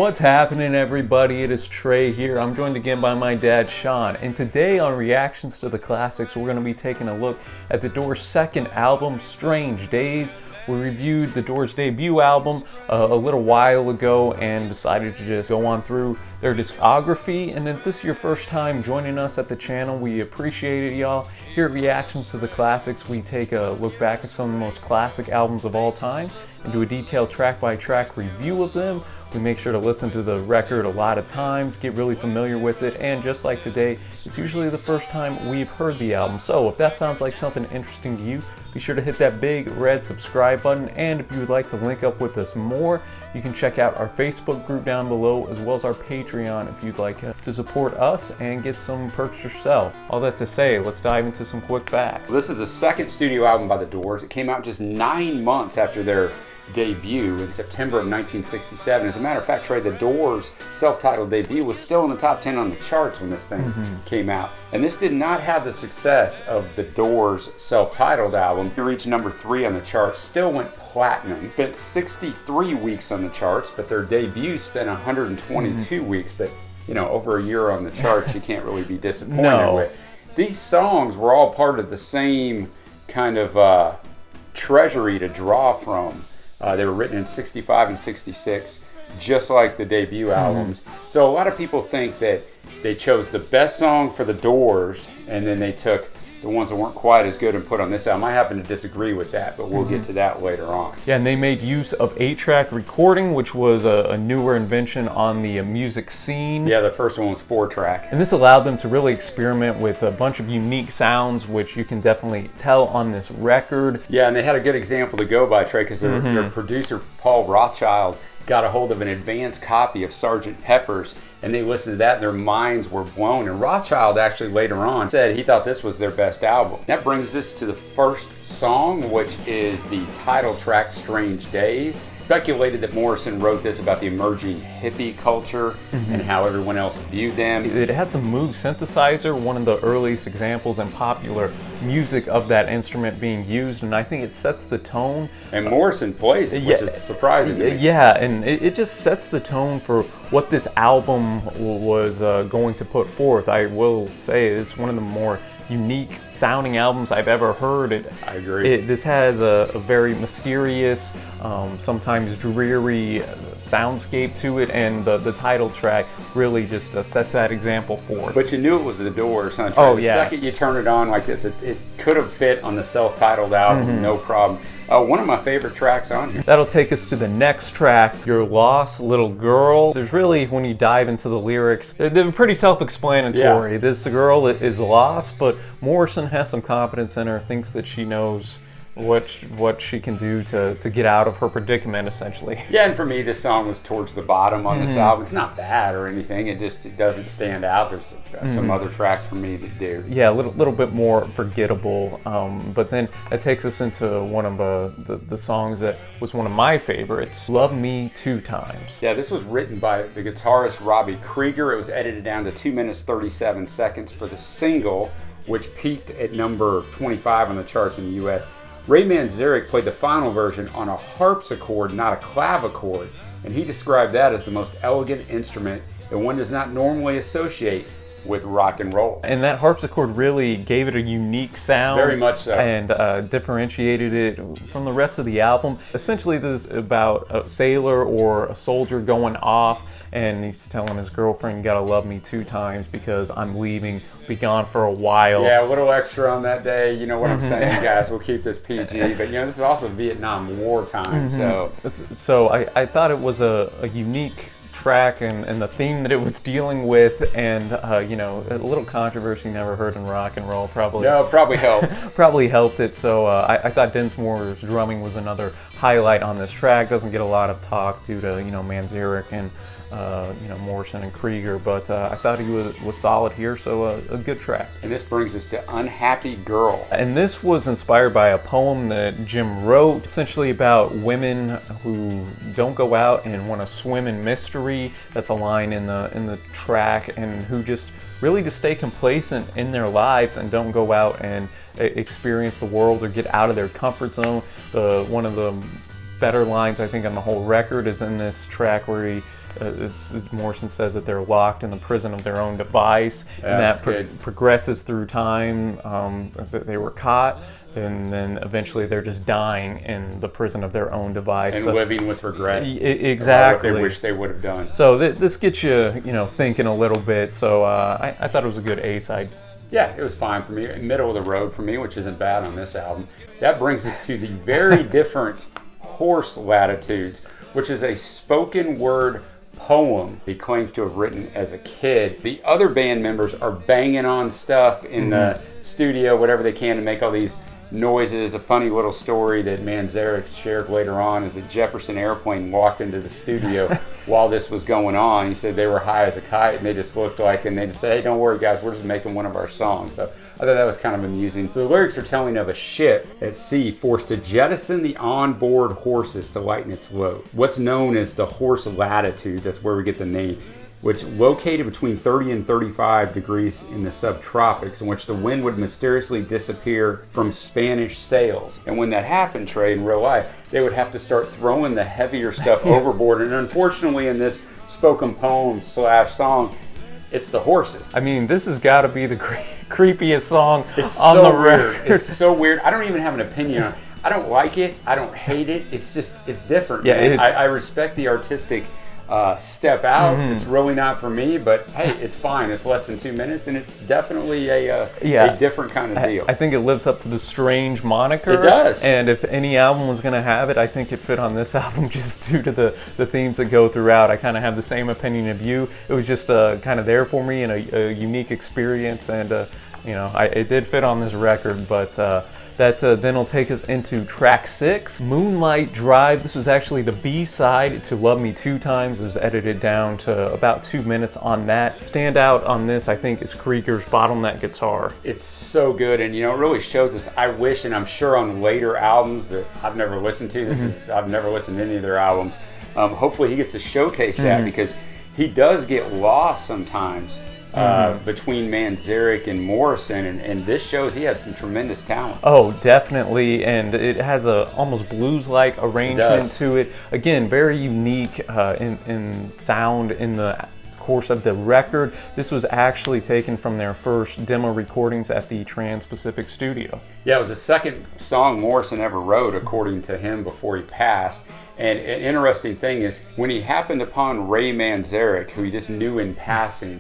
What's happening, everybody? It is Trey here. I'm joined again by my dad, Sean. And today on Reactions to the Classics, we're going to be taking a look at the Doors' second album, Strange Days. We reviewed the Doors' debut album a little while ago and decided to just go on through their discography. And if this is your first time joining us at the channel, we appreciate it, y'all. Here at Reactions to the Classics, we take a look back at some of the most classic albums of all time and do a detailed track-by-track review of them. We make sure to listen to the record a lot of times, get really familiar with it, and just like today, it's usually the first time we've heard the album. So if that sounds like something interesting to you, be sure to hit that big red subscribe button, and if you would like to link up with us more, you can check out our Facebook group down below, as well as our Patreon if you'd like to support us and get some perks yourself. All that to say, let's dive into some quick facts. This is the second studio album by the Doors. It came out just 9 months after their debut in September of 1967. As a matter of fact, Trey, the Doors' self-titled debut was still in the top 10 on the charts when this thing came out. And this did not have the success of the Doors' self-titled album. It reached number 3 on the charts, still went platinum, spent 63 weeks on the charts, but their debut spent 122 weeks, but you know, over a year on the charts, you can't really be disappointed with. These songs were all part of the same kind of treasury to draw from. They were written in 65 and 66, just like the debut albums. So a lot of people think that they chose the best song for the Doors, and then they took the ones that weren't quite as good and put on this album. I happen to disagree with that, but we'll get to that later on. Yeah, and they made use of 8-track recording, which was a newer invention on the music scene. Yeah, the first one was 4-track. And this allowed them to really experiment with a bunch of unique sounds, which you can definitely tell on this record. Yeah, and they had a good example to go by, Trey, because their producer, Paul Rothchild, got a hold of an advanced copy of Sgt. Pepper's, and they listened to that and their minds were blown. And Rothchild actually later on said he thought this was their best album. That brings us to the first song, which is the title track, Strange Days. Speculated that Morrison wrote this about the emerging hippie culture and how everyone else viewed them. It has the Moog synthesizer, one of the earliest examples in popular music of that instrument being used, and I think it sets the tone. And Morrison plays it, which is surprising to me. Yeah, and it just sets the tone for what this album was going to put forth. I will say it's one of the more unique sounding albums I've ever heard. I agree. This has a very mysterious, sometimes dreary soundscape to it, and the title track really just sets that example forth. But you knew it was the Doors, huh? Oh, the yeah. The second you turn it on like this, it could have fit on the self-titled album, no problem. One of my favorite tracks on here. That'll take us to the next track, Your Lost Little Girl. There's really, when you dive into the lyrics, they're pretty self-explanatory. Yeah. This girl is lost, but Morrison has some confidence in her, thinks that she knows what she can do to get out of her predicament, essentially. Yeah, and for me, this song was towards the bottom on this album. It's not bad or anything. It doesn't stand out. There's some other tracks for me that do. Yeah, a little bit more forgettable. But then that takes us into one of the songs that was one of my favorites, Love Me 2 Times. Yeah, this was written by the guitarist Robby Krieger. It was edited down to 2 minutes 37 seconds for the single, which peaked at number 25 on the charts in the U.S. Ray Manzarek played the final version on a harpsichord, not a clavichord, and he described that as the most elegant instrument that one does not normally associate with rock and roll. And that harpsichord really gave it a unique sound. Very much so. And differentiated it from the rest of the album. Essentially, this is about a sailor or a soldier going off, and he's telling his girlfriend, you gotta love me 2 times because I'm leaving, be gone for a while. Yeah, a little extra on that day, you know what I'm saying, guys, we'll keep this PG. But you know, this is also Vietnam War time, So I thought it was a unique track and the theme that it was dealing with, and you know, a little controversy never heard in rock and roll probably. No, probably helped. Probably helped it. So I thought Dinsmore's drumming was another highlight on this track. Doesn't get a lot of talk due to, you know, Manzarek and you know, Morrison and Krieger, but I thought he was solid here, so a good track. And this brings us to Unhappy Girl. And this was inspired by a poem that Jim wrote, essentially about women who don't go out and want to swim in mystery. That's a line in the track, and who just really to stay complacent in their lives and don't go out and experience the world or get out of their comfort zone. One of the better lines I think on the whole record is in this track where he Morrison says that they're locked in the prison of their own device, and that progresses through time. That they were caught, and then eventually they're just dying in the prison of their own device and living with regret. Exactly. What they wish they would have done. So this gets you, thinking a little bit. So I thought it was a good A-side. Yeah, it was fine for me. Middle of the road for me, which isn't bad on this album. That brings us to the very different Horse Latitudes, which is a spoken word poem he claims to have written as a kid. The other band members are banging on stuff in the studio, whatever they can, to make all these noises. A funny little story that Manzarek shared later on is that Jefferson Airplane walked into the studio while this was going on. He said they were high as a kite, and they just looked like, and they just said, hey, don't worry guys, we're just making one of our songs. So I thought that was kind of amusing. So the lyrics are telling of a ship at sea forced to jettison the onboard horses to lighten its load. What's known as the Horse Latitudes, that's where we get the name, which located between 30 and 35 degrees in the subtropics, in which the wind would mysteriously disappear from Spanish sails. And when that happened, Trey, in real life, they would have to start throwing the heavier stuff overboard. And unfortunately, in this spoken poem / song, it's the horses. I mean, this has got to be the creepiest song on the record. It's so weird. I don't even have an opinion on it. I don't like it. I don't hate it. It's just, it's different. Yeah, I respect the artistic step out. It's really not for me, but hey, it's fine. It's less than 2 minutes, and it's definitely a different kind of deal. I think it lives up to the Strange moniker. It does. And if any album was going to have it, I think it fit on this album just due to the themes that go throughout. I kind of have the same opinion of you. It was just kind of there for me and a unique experience, and it did fit on this record, but that then will take us into track 6, Moonlight Drive. This was actually the B-side to Love Me Two Times. It was edited down to about 2 minutes on that. Standout on this, I think, is Krieger's bottleneck guitar. It's so good, and it really shows us. I wish, and I'm sure on later albums that I've never listened to, I've never listened to any of their albums. Hopefully he gets to showcase that, because he does get lost sometimes between Manzarek and Morrison, and this shows he had some tremendous talent. Oh, definitely, and it has a almost blues-like arrangement to it. Again, very unique in sound in the course of the record. This was actually taken from their first demo recordings at the Trans-Pacific Studio. Yeah, it was the second song Morrison ever wrote, according to him, before he passed. And an interesting thing is, when he happened upon Ray Manzarek, who he just knew in passing,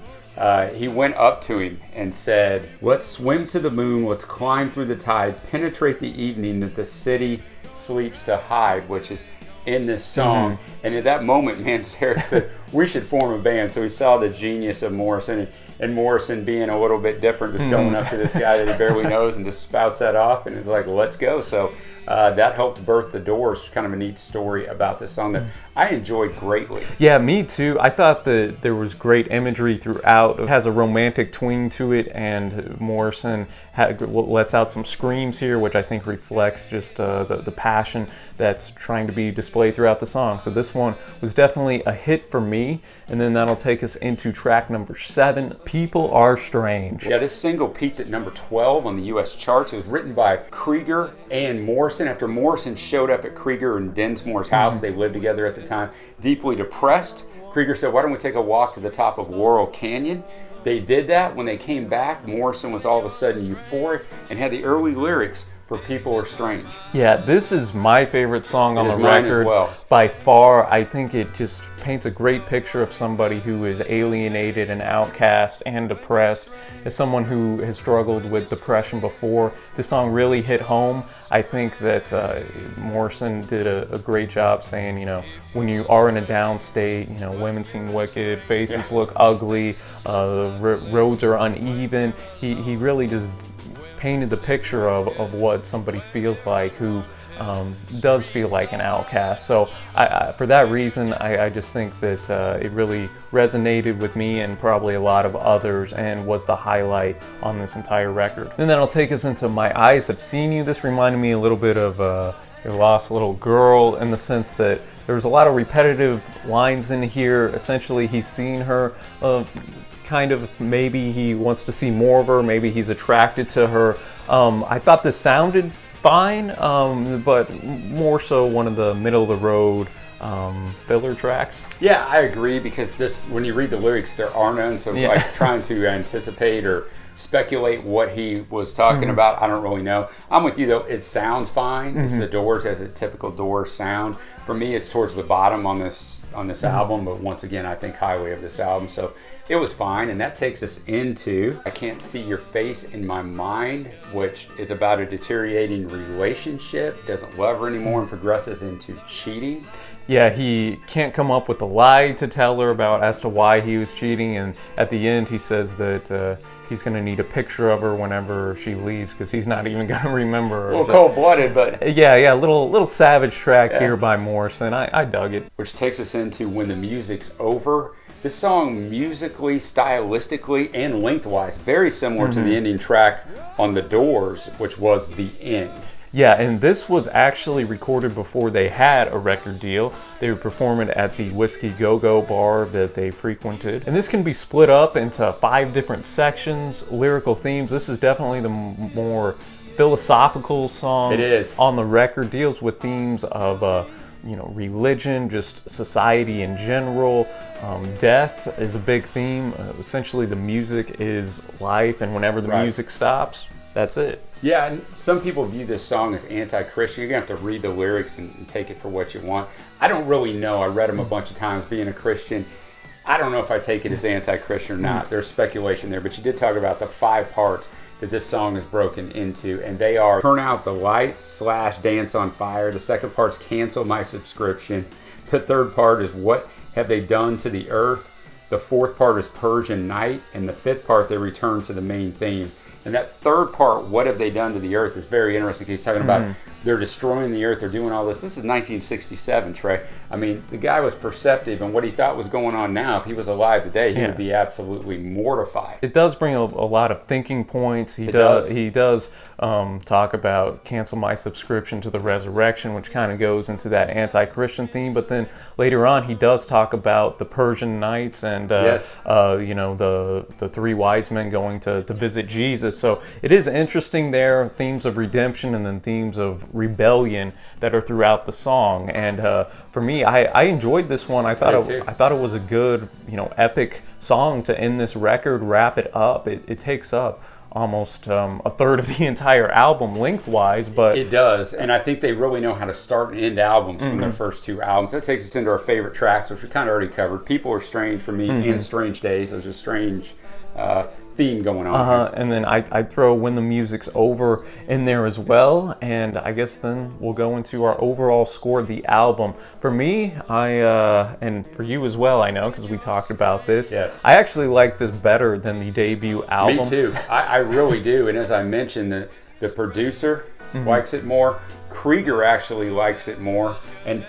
he went up to him and said, let's swim to the moon, let's climb through the tide, penetrate the evening that the city sleeps to hide, which is in this song. And at that moment, Manzarek said, we should form a band. So he saw the genius of Morrison, and Morrison being a little bit different, just going up to this guy that he barely knows and just spouts that off, and is like, well, let's go. So that helped birth The Doors. Kind of a neat story about this song that I enjoyed greatly. Yeah, me too. I thought that there was great imagery throughout. It has a romantic twang to it, and Morrison lets out some screams here, which I think reflects just the passion that's trying to be displayed throughout the song. So this one was definitely a hit for me, and then that'll take us into track number 7, People Are Strange. Yeah, this single peaked at number 12 on the US charts. It was written by Krieger and Morrison after Morrison showed up at Krieger and Densmore's house. They lived together at the time. Deeply depressed, Krieger said, why don't we take a walk to the top of Laurel Canyon? They did that. When they came back, Morrison was all of a sudden euphoric and had the early lyrics for People Are Strange. Yeah, this is my favorite song on the record. As well. By far. I think it just paints a great picture of somebody who is alienated and outcast and depressed. As someone who has struggled with depression before, this song really hit home. I think that Morrison did a great job saying, when you are in a down state, women seem wicked, faces look ugly, roads are uneven. He really just painted the picture of what somebody feels like who does feel like an outcast. So for that reason, I just think that it really resonated with me and probably a lot of others, and was the highlight on this entire record. And that'll take us into My Eyes Have Seen You. This reminded me a little bit of Your Lost Little Girl, in the sense that there's a lot of repetitive lines in here. Essentially, he's seen her, kind of, maybe he wants to see more of her, maybe he's attracted to her. I thought this sounded fine, but more so one of the middle of the road filler tracks. Yeah, I agree, because when you read the lyrics, there are none. So like trying to anticipate or speculate what he was talking about, I don't really know. I'm with you though. It sounds fine. It's the Doors, as a typical Doors sound. For me, it's towards the bottom on this album, but once again, I think highly of this album. So it was fine, and that takes us into I Can't See Your Face in My Mind, which is about a deteriorating relationship, doesn't love her anymore, and progresses into cheating. Yeah, he can't come up with a lie to tell her about as to why he was cheating, and at the end he says that he's going to need a picture of her whenever she leaves, because he's not even going to remember her. A little cold-blooded, but... Yeah, little savage track here by Morrison. I dug it. Which takes us into When the Music's Over. This song musically, stylistically, and lengthwise, very similar to the ending track on The Doors, which was The End. Yeah, and this was actually recorded before they had a record deal. They would perform it at the Whiskey Go-Go bar that they frequented. And this can be split up into 5 different sections, lyrical themes. This is definitely the more philosophical song. It is. On the record. Deals with themes of religion, just society in general. Death is a big theme. Essentially, the music is life, and whenever the music stops, that's it. Yeah, and some people view this song as anti-Christian. You're going to have to read the lyrics and take it for what you want. I don't really know. I read them a bunch of times being a Christian. I don't know if I take it as anti-Christian or not. There's speculation there, but you did talk about the 5 parts that this song is broken into, and they are Turn Out the Lights / Dance on Fire. The second part's Cancel My Subscription. The third part is What Have They Done to the Earth. The fourth part is Persian Night, and the fifth part they return to the main theme. And that third part, What Have They Done to the Earth, is very interesting. He's talking about they're destroying the earth, they're doing all this. This is 1967, Trey. I mean, the guy was perceptive, and what he thought was going on now, if he was alive today, he would be absolutely mortified. It does bring a lot of thinking points. He does talk about cancel my subscription to the resurrection, which kind of goes into that anti-Christian theme. But then later on, he does talk about the Persian Nights and the 3 wise men going to visit Jesus. So it is interesting there, themes of redemption and then themes of rebellion that are throughout the song. And for me, I enjoyed this one. I thought it was a good, epic song to end this record, wrap it up. It takes up almost a third of the entire album lengthwise, but it does. And I think they really know how to start and end albums from their first 2 albums. That takes us into our favorite tracks, which we kind of already covered. People Are Strange for me, and Strange Days. There's a strange theme going on. And then I'd throw When the Music's Over in there as well. And I guess then we'll go into our overall score of the album. For me, and for you as well, I know, because we talked about this. Yes. I actually like this better than the debut album. Me too. I really do. And as I mentioned, the producer likes it more. Krieger actually likes it more. And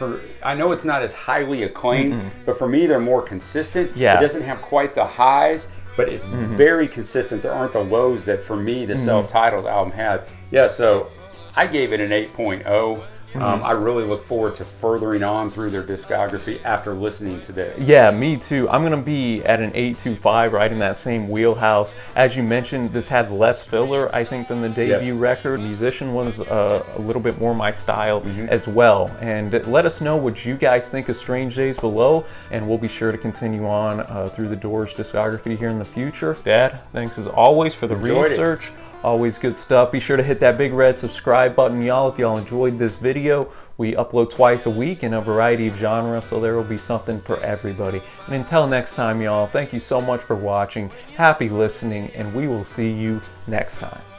I know it's not as highly acclaimed, but for me, they're more consistent. Yeah. It doesn't have quite the highs, but it's very consistent. There aren't the lows that, for me, the self-titled album had. Yeah, so I gave it an 8.0. I really look forward to furthering on through their discography after listening to this. Yeah, me too. I'm going to be at an 8.25, right in that same wheelhouse. As you mentioned, this had less filler, I think, than the debut record. Musician was a little bit more my style as well. And let us know what you guys think of Strange Days below, and we'll be sure to continue on through the Doors discography here in the future. Dad, thanks as always for the research. Always good stuff. Be sure to hit that big red subscribe button, y'all, if y'all enjoyed this video. We upload twice a week in a variety of genres, so there will be something for everybody. And until next time, y'all, thank you so much for watching. Happy listening, and we will see you next time.